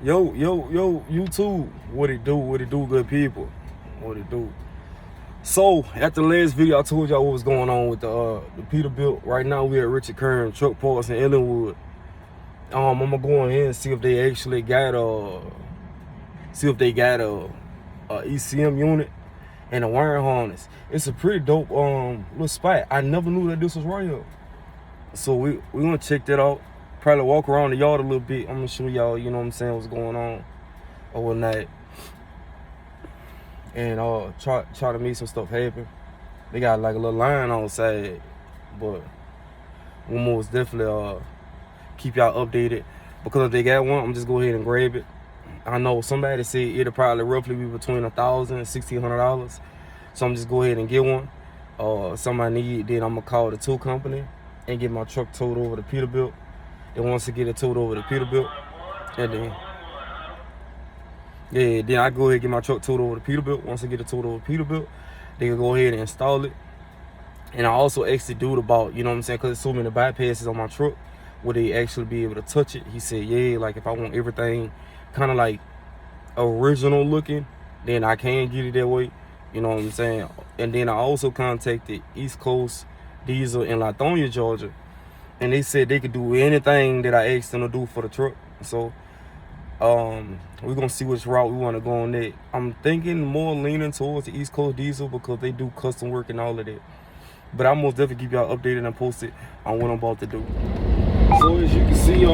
Yo, YouTube. What it do, good people? What it do? So, after the last video, I told y'all what was going on with the Peterbilt. Right now, we at Richard Kern Truck Parts in Ellenwood. I'm gonna go in here and see if they actually got a ECM unit and a wiring harness. It's a pretty dope little spot. I never knew that this was right here. So we gonna check that out. Probably walk around the yard a little bit. I'm gonna show y'all, you know what I'm saying, what's going on or whatnot. And try to make some stuff happen. They got like a little line on the side, but we'll most definitely keep y'all updated. Because if they got one, I'm just go ahead and grab it. I know somebody said it'll probably roughly be between $1,000 and $1,600. So I'm just go ahead and get one. Somebody need, then I'm gonna call the tow company and get my truck towed over to Peterbilt. And once I get it towed over to Peterbilt, and then I go ahead and get my truck towed over to Peterbilt. Once I get it towed over to Peterbilt, they can go ahead and install it. And I also asked the dude about, you know what I'm saying, because there's so many bypasses on my truck, would they actually be able to touch it? He said, yeah, like if I want everything kind of like original looking, then I can get it that way. You know what I'm saying? And then I also contacted East Coast Diesel in Lithonia, Georgia. And they said they could do anything that I asked them to do for the truck. So we're gonna see which route we want to go on that. I'm thinking more leaning towards the East Coast Diesel because they do custom work and all of that. But I'm most definitely keep y'all updated and posted on what I'm about to do. So as you can see,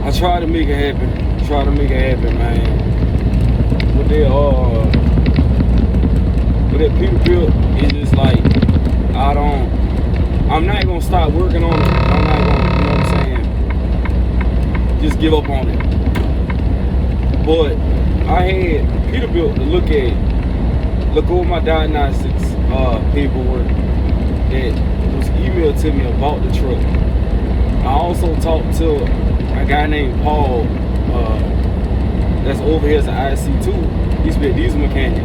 I try to make it happen. Man. With that Peterbilt, it's just like I'm not gonna stop working on it. I'm not gonna, you know what I'm saying, just give up on it. But I had Peterbilt to look over my diagnostics paperwork that was emailed to me about the truck. I also talked to a guy named Paul that's over here as an IC2. He's been a diesel mechanic.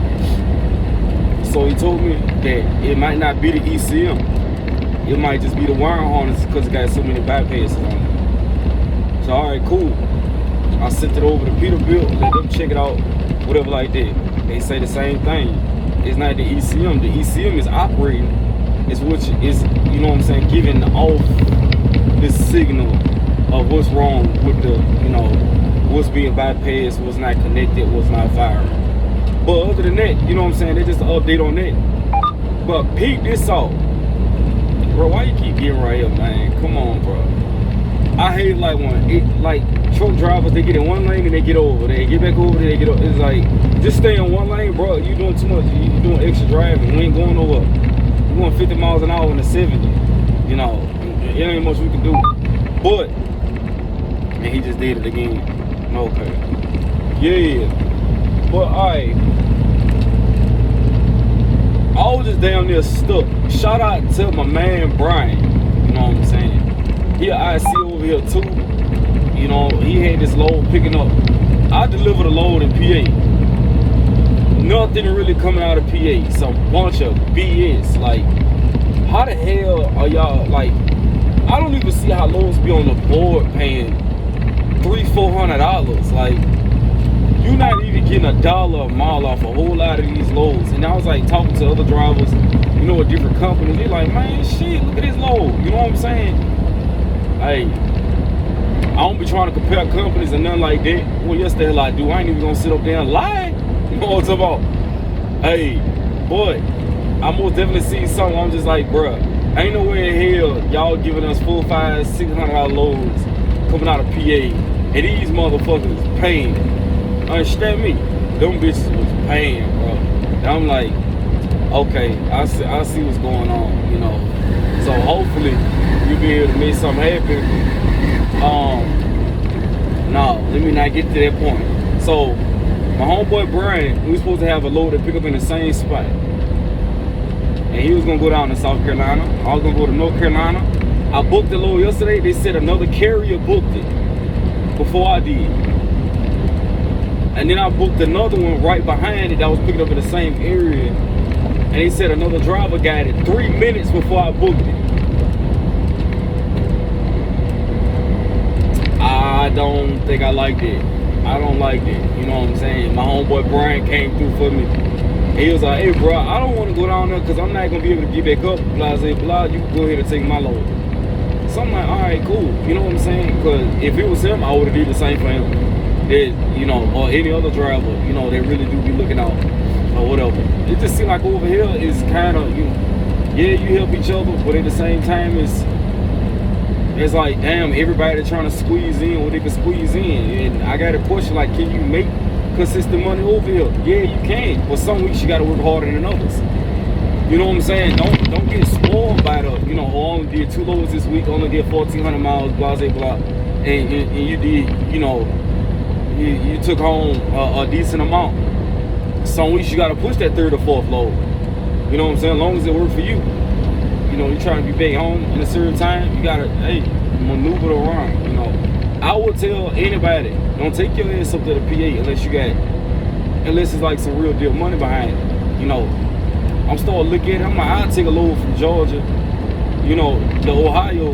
So he told me that it might not be the ECM. It might just be the wiring harness because it got so many bypasses on it. So alright, cool. I sent it over to Peterbilt, let them check it out, whatever like that. They say the same thing. It's not the ECM. The ECM is operating. It's which is, you know what I'm saying, giving off this signal of what's wrong with the, you know, what's being bypassed, what's not connected, what's not firing. But other than that, you know what I'm saying, they just an update on that. But peep this out. Bro, why you keep getting right here, man? Come on, bro. I hate like like truck drivers, they get in one lane and they get over. They get back over, they get over. It's like, just stay in one lane, bro. You doing too much. You doing extra driving. We ain't going over. We're going 50 miles an hour in the 70. You know, it ain't much we can do. But, and he just did it again. Okay. Yeah. But, alright. I was just down there stuck. Shout out to my man Brian. You know what I'm saying? He I see over here too. You know, he had this load picking up. I delivered a load in PA. Nothing really coming out of PA. Some bunch of BS. Like, how the hell are y'all, like, I don't even see how loads be on the board paying $300-400. Like, you're not even getting $1 a mile off a whole lot of these loads. And I was like talking to other drivers, you know, at different companies. They're like, man, shit, look at this load. You know what I'm saying? Hey, I don't be trying to compare companies and nothing like that. Well, yes, the hell I do. I ain't even gonna sit up there and lie. You know what I'm talking about? Hey, boy, I most definitely see something. I'm just like, bruh, ain't no way in hell y'all giving us $400, $500, $600 loads coming out of PA, and these motherfuckers paying. Understand me? Them bitches was paying, bro. And I'm like, okay, I see what's going on, you know. So hopefully you'll be able to make something happen. No, let me not get to that point. So my homeboy Brian, we was supposed to have a load to pick up in the same spot. And he was gonna go down to South Carolina. I was gonna go to North Carolina. I booked the load yesterday. They said another carrier booked it before I did. And then I booked another one right behind it that was picking up in the same area. And they said another driver got it 3 minutes before I booked it. I I don't think I like that. I don't like that. You know what I'm saying? My homeboy Brian came through for me. He was like, hey, bro, I don't want to go down there because I'm not going to be able to get back up. Blah, blah, blah. You can go ahead and take my load. So I'm like, all right, cool. You know what I'm saying? Because if it was him, I would have did the same for him. That, you know, or any other driver, you know, they really do be looking out or whatever. It just seems like over here is kind of, you know, yeah, you help each other, but at the same time, it's like, damn, everybody trying to squeeze in what they can squeeze in. And I got a question, like, can you make consistent money over here? Yeah, you can, but some weeks you got to work harder than others. You know what I'm saying? Don't get spoiled by the, you know, oh, I only did 2 loads this week, only did 1,400 miles, blah, blah, blah. And you did, you know, you took home a decent amount. Some weeks you got to push that 3rd or 4th load. You know what I'm saying? As long as it works for you. You know, you're trying to be back home in a certain time, you got to, hey, maneuver around, you know. I would tell anybody, don't take your ass up to the PA unless it's like some real deal money behind it. You know, I'm starting to look at it, I'm like, I'll take a load from Georgia, you know, to Ohio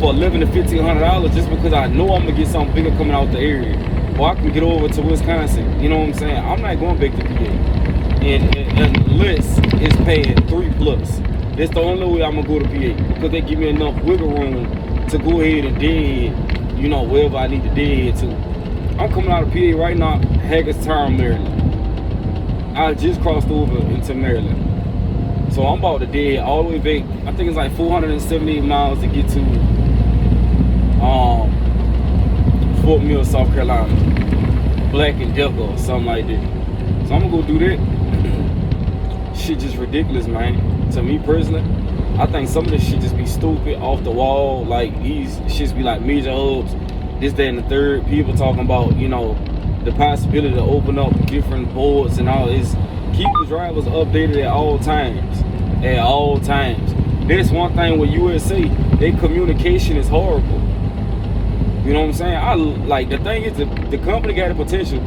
for $1,100 to $1,500 just because I know I'm going to get something bigger coming out the area. Or I can get over to Wisconsin, you know what I'm saying? I'm not going back to PA. And unless it's paying 3+. That's the only way I'm going to go to PA. Because they give me enough wiggle room to go ahead and dead, you know, wherever I need to dead to. I'm coming out of PA right now, Hagerstown, Maryland. I just crossed over into Maryland. So I'm about to dead all the way back. I think it's like 478 miles to get to Fort Mill, South Carolina. Black and Decker or something like that. So I'm gonna go do that. Shit just ridiculous, man. To me personally, I think some of this shit just be stupid, off the wall. Like these shits be like major hubs, this, that, and the third. People talking about, you know, the possibility to open up different boards and all this. Keep the drivers updated at all times. At all times. That's one thing with USA, their communication is horrible. You know what I'm saying? I like, the thing is, the company got the potential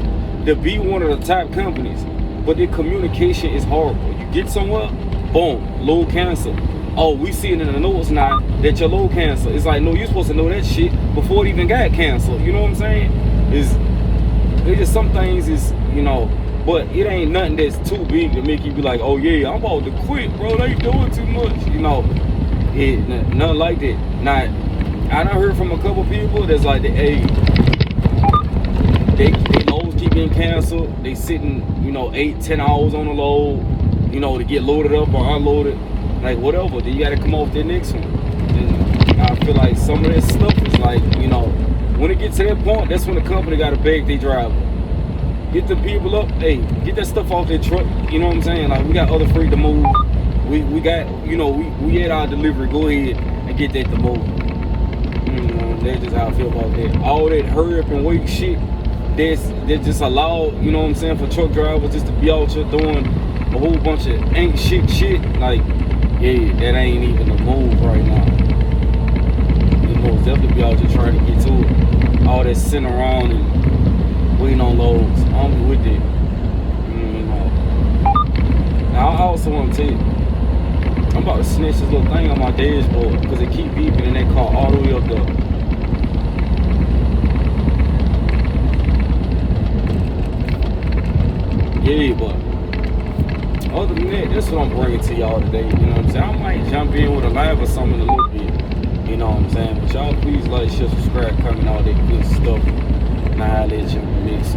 to be one of the top companies, but their communication is horrible. You get somewhere, boom, load cancel. Oh, we see it in the notes now that your load cancel. It's like, no, you're supposed to know that shit before it even got canceled. You know what I'm saying? It's just some things is, you know, but it ain't nothing that's too big to make you be like, oh yeah, I'm about to quit, bro. They doing too much. You know, nothing like that. Now, I done heard from a couple people that's like, hey, they loads keep getting canceled. They sitting, you know, 8-10 hours on the load, you know, to get loaded up or unloaded, like whatever. Then you got to come off the next one. And I feel like some of this stuff is like, you know, when it gets to that point, that's when the company got to beg their driver. Get the people up, hey, get that stuff off their truck. You know what I'm saying? Like, we got other freight to move. We got, you know, we had our delivery. Go ahead and get that to move. That's just how I feel about that. All that hurry up and wait shit, that's just allowed, you know what I'm saying, for truck drivers just to be out here doing a whole bunch of ain't shit. Like, yeah, that ain't even a move right now. You most definitely be out here trying to get to it. All that sitting around and waiting on loads. I'm with it. You know. Now, I also want to tell you, I'm about to snitch this little thing on my dashboard because it keep beeping in that car all the way up there. Yeah, but other than that, that's what I'm bringing to y'all today. You know what I'm saying? I might jump in with a live or something in a little bit. You know what I'm saying? But y'all please like, share, subscribe, comment, all that good stuff. Now I'll let you mix.